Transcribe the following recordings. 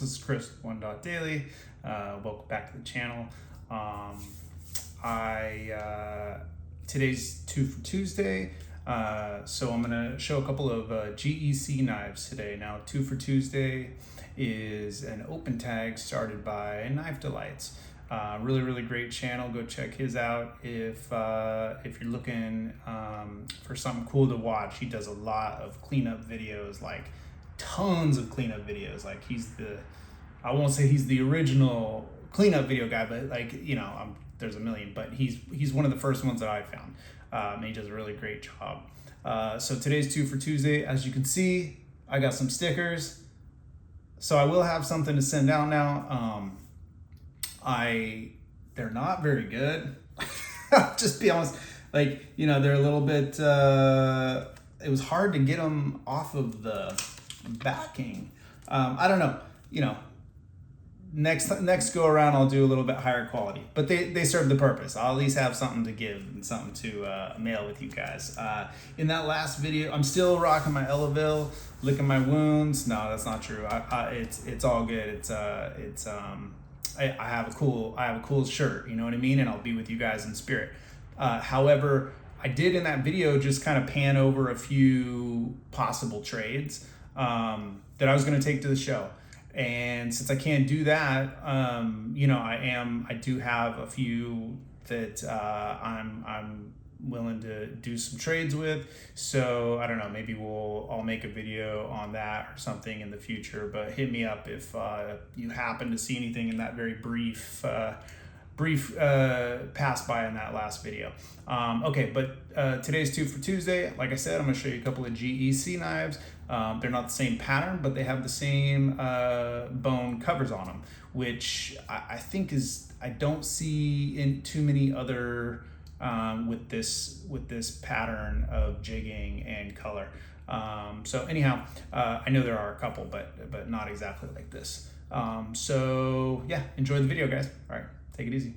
This is Chris with One Dot Daily. Welcome back to the channel. Today's 2 for Tuesday, so I'm gonna show a couple of GEC knives today. Now, 2 for Tuesday is an open tag started by Knife Delights. Really great channel. Go check his out if you're looking for something cool to watch. He does a lot of cleanup videos, like tons of cleanup videos. Like I won't say he's the original cleanup video guy, but like, you know, there's a million, but he's one of the first ones that I found. And he does a really great job. So today's 2 for Tuesday. As you can see, I got some stickers. So I will have something to send out now. They're not very good. I'll just be honest. Like, you know, they're a little bit, it was hard to get them off of the backing. I don't know, you know, next go around, I'll do a little bit higher quality, but they serve the purpose. I'll at least have something to give and something to mail with you guys. In that last video, I'm still rocking my Elavil, licking my wounds. No, that's not true. It's all good. I have a cool shirt, you know what I mean? And I'll be with you guys in spirit. However, I did in that video just kind of pan over a few possible trades that I was going to take to the show. And since I can't do that, you know, I do have a few that I'm willing to do some trades with. So I don't know, maybe I'll make a video on that or something in the future, but hit me up if you happen to see anything in that very brief pass by in that last video. Okay, but today's 2 for Tuesday. Like I said, I'm gonna show you a couple of GEC knives. They're not the same pattern, but they have the same bone covers on them, which I think I don't see in too many other with this pattern of jigging and color. So anyhow, I know there are a couple, but not exactly like this. So yeah, enjoy the video, guys. All right, take it easy.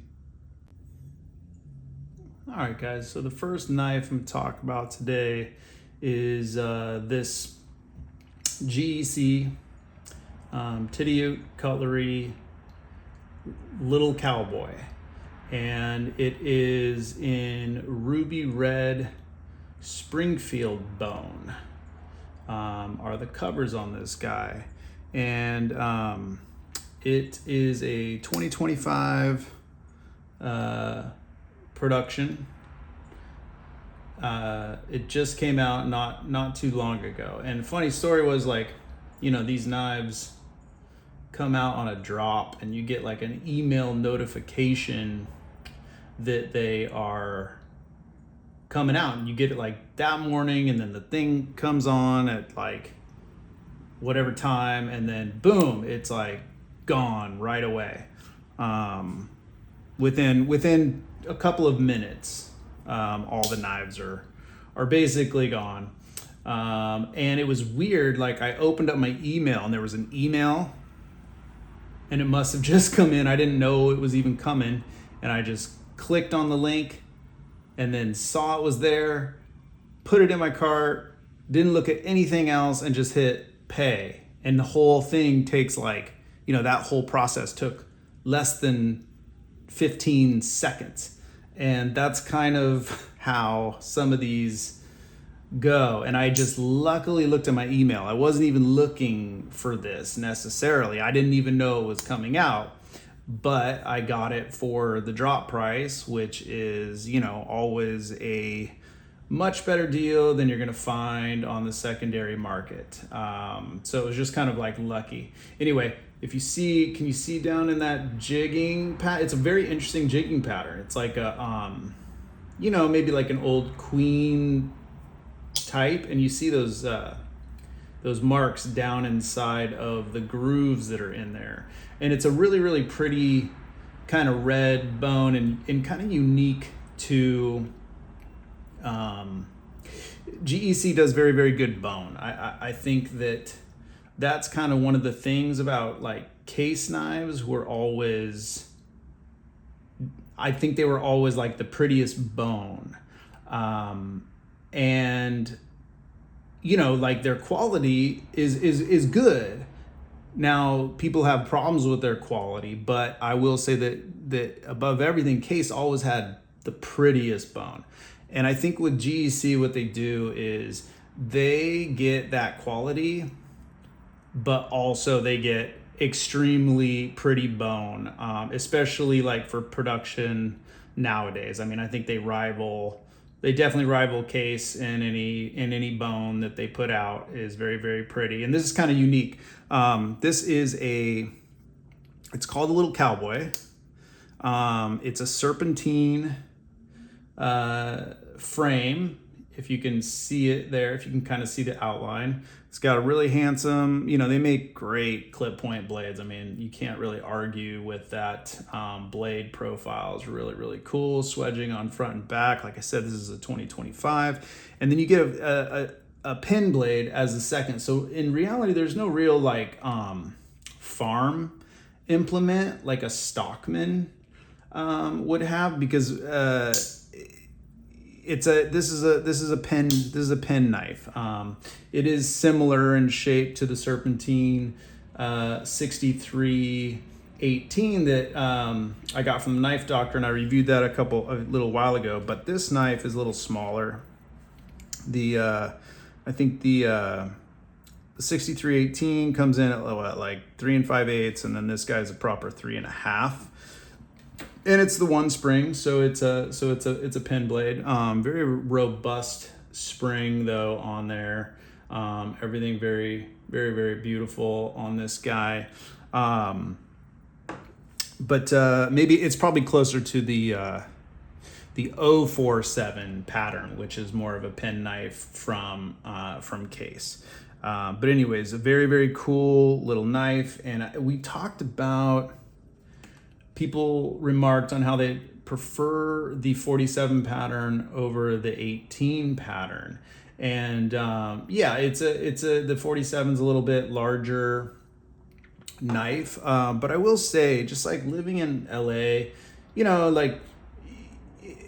All right, guys, so the first knife I'm talking about today is this GEC Titty Cutlery Little Cowboy. And it is in ruby red Springfield bone, are the covers on this guy. And it is a 2025 production. It just came out not too long ago. And funny story was, like, you know, these knives come out on a drop and you get like an email notification that they are coming out, and you get it like that morning, and then the thing comes on at like whatever time, and then boom, it's like gone right away. Within a couple of minutes, all the knives are basically gone. And it was weird, like I opened up my email and there was an email, and it must have just come in. I didn't know it was even coming, and I just clicked on the link and then saw it was there, put it in my cart, didn't look at anything else, and just hit pay. And the whole thing takes, like, you know, that whole process took less than 15 seconds. And that's kind of how some of these go. And I just luckily looked at my email. I wasn't even looking for this necessarily. I didn't even know it was coming out, but I got it for the drop price, which is, you know, always a much better deal than you're going to find on the secondary market. So it was just kind of like lucky. Anyway, can you see down in that jigging pattern? It's a very interesting jigging pattern. It's like a, you know, maybe like an old queen type, and you see those marks down inside of the grooves that are in there. And it's a really pretty kind of red bone, and kind of unique to, GEC does very good bone. I think that's kind of one of the things about, like, case knives I think they were always like the prettiest bone. And, you know, like, their quality is good, Now, people have problems with their quality, but I will say that above everything, Case always had the prettiest bone. And I think with GEC, what they do is they get that quality, but also they get extremely pretty bone, especially like for production nowadays. I mean, I think they definitely rival Case in any bone that they put out is very, very pretty. And this is kind of unique. It's called a little cowboy. It's a serpentine frame. If you can see it there, if you can kind of see the outline, it's got a really handsome, they make great clip point blades. I mean, you can't really argue with that. Blade profile is really, really cool. Swedging on front and back. Like I said, this is a 2025. And then you get a pin blade as the second. So in reality, there's no real farm implement like a stockman would have, because this is a pen knife. It is similar in shape to the Serpentine 6318 that I got from the Knife Doctor, and I reviewed that a little while ago. But this knife is a little smaller. I think the 6318 comes in at like 3 5/8, and then this guy's a proper 3 1/2. And it's the one spring, so it's a pin blade. Very robust spring though on there. Everything very, very, very beautiful on this guy. But maybe it's probably closer to the 047 pattern, which is more of a pen knife from Case. But anyways, a very, very cool little knife. And we talked about, people remarked on how they prefer the 47 pattern over the 18 pattern. And the 47's a little bit larger knife. But I will say, just like living in LA, like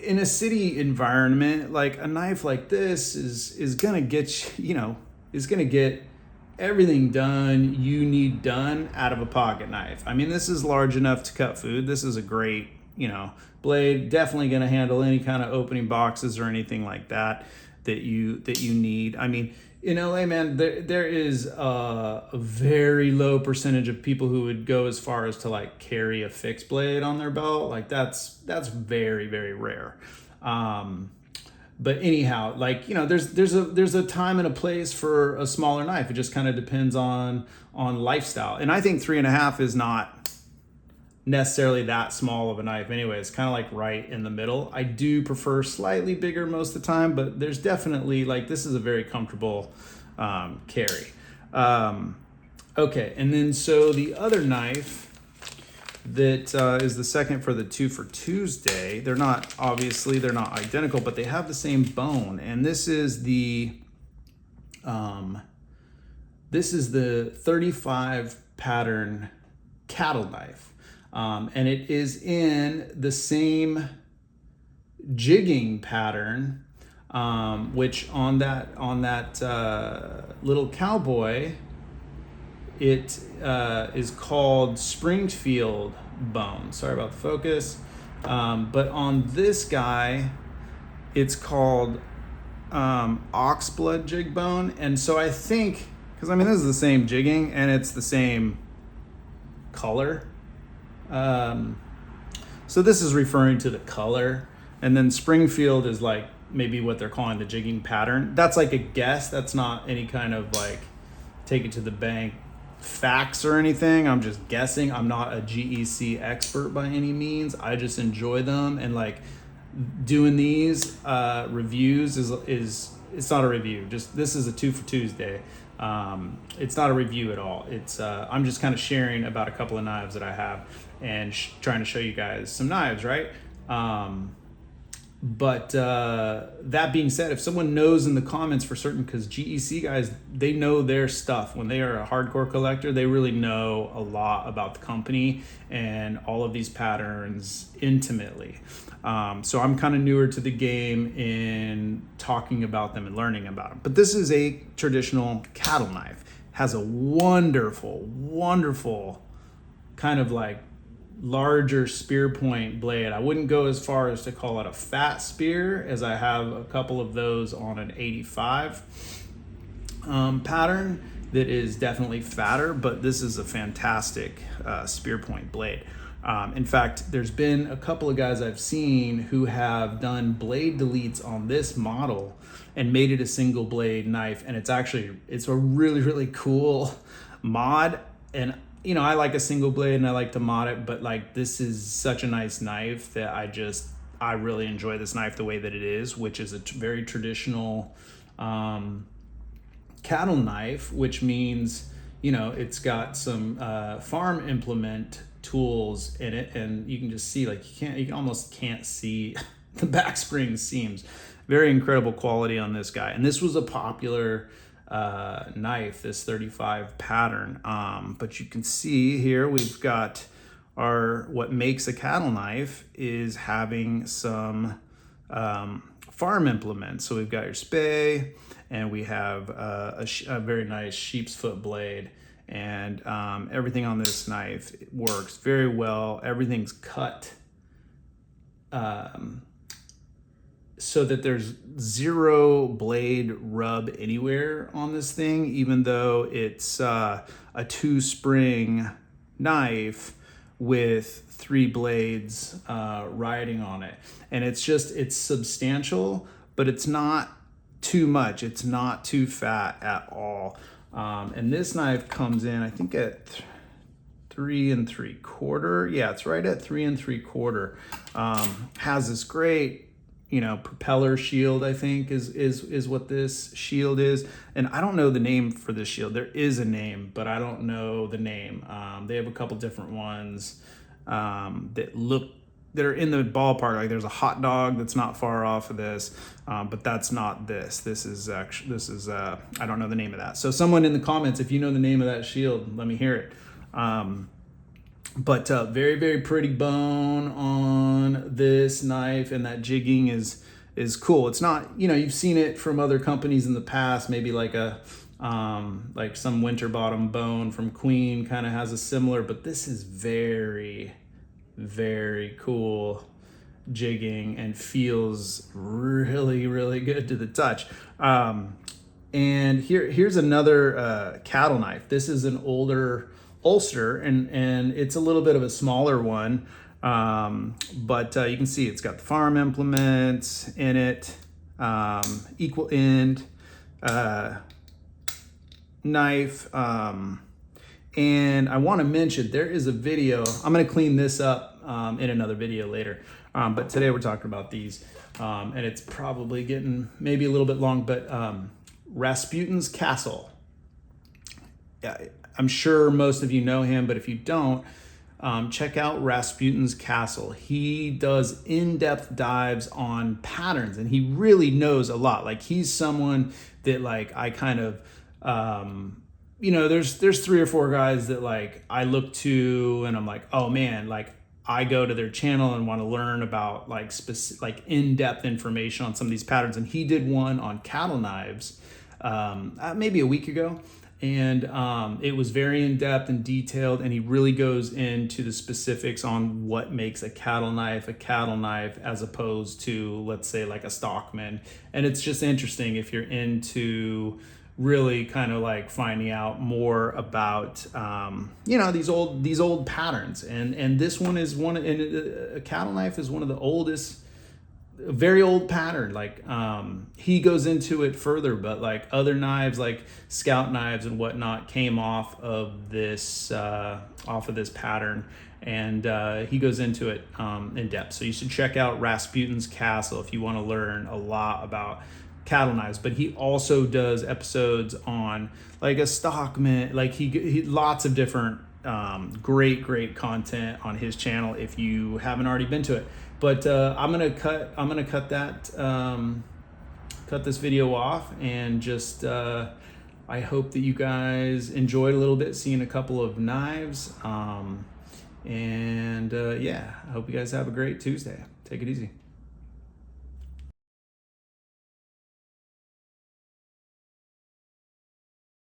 in a city environment, like a knife like this is gonna get everything done you need done out of a pocket knife. I mean, this is large enough to cut food. This is a great, blade. Definitely going to handle any kind of opening boxes or anything like that you need. I mean, in LA, man, there is a very low percentage of people who would go as far as to like carry a fixed blade on their belt. Like that's very, very rare. But anyhow, like, there's a time and a place for a smaller knife. It just kind of depends on lifestyle. And I think 3 1/2 is not necessarily that small of a knife anyway. It's kind of like right in the middle. I do prefer slightly bigger most of the time, but there's definitely, like, this is a very comfortable carry. Okay, and then so the other knife that is the second for the 2 for Tuesday. They're not identical, but they have the same bone. And this is the 35 pattern cattle knife. And it is in the same jigging pattern, which on that little cowboy, it is called Springfield bone. Sorry about the focus. But on this guy, it's called oxblood jig bone. And so I think, because I mean, this is the same jigging and it's the same color. So this is referring to the color. And then Springfield is like maybe what they're calling the jigging pattern. That's like a guess. That's not any kind of like take it to the bank facts or anything. I'm just guessing. I'm not a GEC expert by any means. I just enjoy them, and like doing these reviews is it's not a review. Just this is a 2 for Tuesday. It's not a review at all. It's I'm just kind of sharing about a couple of knives that I have and trying to show you guys some knives, right? But that being said, if someone knows in the comments for certain, because GEC guys, they know their stuff. When they are a hardcore collector, they really know a lot about the company and all of these patterns intimately. So I'm kind of newer to the game in talking about them and learning about them. But this is a traditional cattle knife. has a wonderful kind of like larger spear point blade. I wouldn't go as far as to call it a fat spear, as I have a couple of those on an 85 pattern that is definitely fatter, but this is a fantastic spear point blade. In fact, there's been a couple of guys I've seen who have done blade deletes on this model and made it a single blade knife, and it's a really cool mod. And I like a single blade and I like to mod it, but like this is such a nice knife that I really enjoy this knife the way that it is, which is a very traditional cattle knife, which means it's got some farm implement tools in it, and you can just see like you almost can't see the back spring seams. Very incredible quality on this guy, and this was a popular knife, this 35 pattern. But you can see here we've got what makes a cattle knife is having some farm implements. So we've got your spay, and we have a very nice sheep's foot blade, and everything on this knife works very well. Everything's cut so that there's zero blade rub anywhere on this thing, even though it's a 2-spring knife with 3 blades riding on it. And it's substantial, but it's not too much. It's not too fat at all. And this knife comes in, I think, at 3 3/4. Yeah, it's right at 3 3/4. Has this great propeller shield, I think is what this shield is. And I don't know the name for this shield. There is a name, but I don't know the name. They have a couple different ones that are in the ballpark. Like there's a hot dog that's not far off of this, but that's not this. This is I don't know the name of that. So someone in the comments, if you know the name of that shield, let me hear it. But very pretty bone on this knife, and that jigging is cool. It's not, you've seen it from other companies in the past, maybe like like some Winterbottom bone from Queen kind of has a similar, but this is very cool jigging and feels really good to the touch. And here's another cattle knife. This is an older Ulster, and it's a little bit of a smaller one, but you can see it's got the farm implements in it, equal end knife, and I want to mention there is a video. I'm going to clean this up in another video later, but today we're talking about these, and it's probably getting maybe a little bit long, but Rasputin's Castle. Yeah, I'm sure most of you know him, but if you don't, check out Rasputin's Castle. He does in-depth dives on patterns, and he really knows a lot. Like he's someone that like I kind of, there's 3 or 4 guys that like I look to, and I'm like, oh man, like I go to their channel and want to learn about like in-depth information on some of these patterns. And he did one on cattle knives maybe a week ago. And it was very in-depth and detailed, and he really goes into the specifics on what makes a cattle knife as opposed to, let's say, like a Stockman. And it's just interesting if you're into really kind of like finding out more about these old patterns. And this one is a cattle knife is one of the oldest, very old pattern. Like he goes into it further, but like other knives like scout knives and whatnot came off of this pattern, and he goes into it in depth. So you should check out Rasputin's Castle if you want to learn a lot about cattle knives. But he also does episodes on like a Stockman, like he lots of different great content on his channel if you haven't already been to it. But I'm gonna cut this video off, and just I hope that you guys enjoyed a little bit seeing a couple of knives, and yeah, I hope you guys have a great Tuesday. Take it easy.